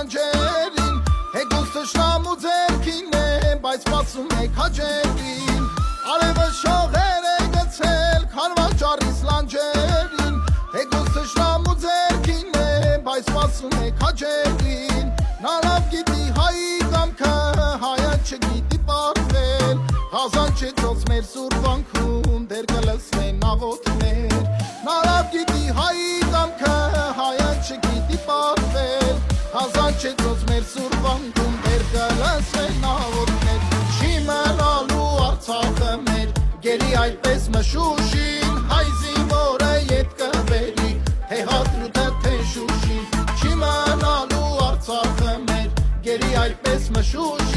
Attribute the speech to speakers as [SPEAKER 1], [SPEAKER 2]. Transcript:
[SPEAKER 1] լանջերին Հեգուս թշնամու ձերքին է բայց սպասում եք հաջերին Արևը շողեր է գցել քարվաճառից լանջերին Հեգուս թշնամու ձերքին է բայց սպասում եք հաջերին Նա լավ գիտի հայի կամքը հայը չգիտի պարվել Հազան չեցոց մեր սուրվանքում դեր կլսվեն աղոթներ Նա լավ գիտի հայի կամքը հայը չգիտի պարվել Հազան չեցոց մեր սուրվանքում դեր կլսվեն աղոթներ Չի մնալու Արցախը մեր գերի այդպես մշուշին Հայ զինվորը ետ կբերի թե հադրութը թե շուշին Չի մնալու Արցախը մեր գերի այդպես մշուշին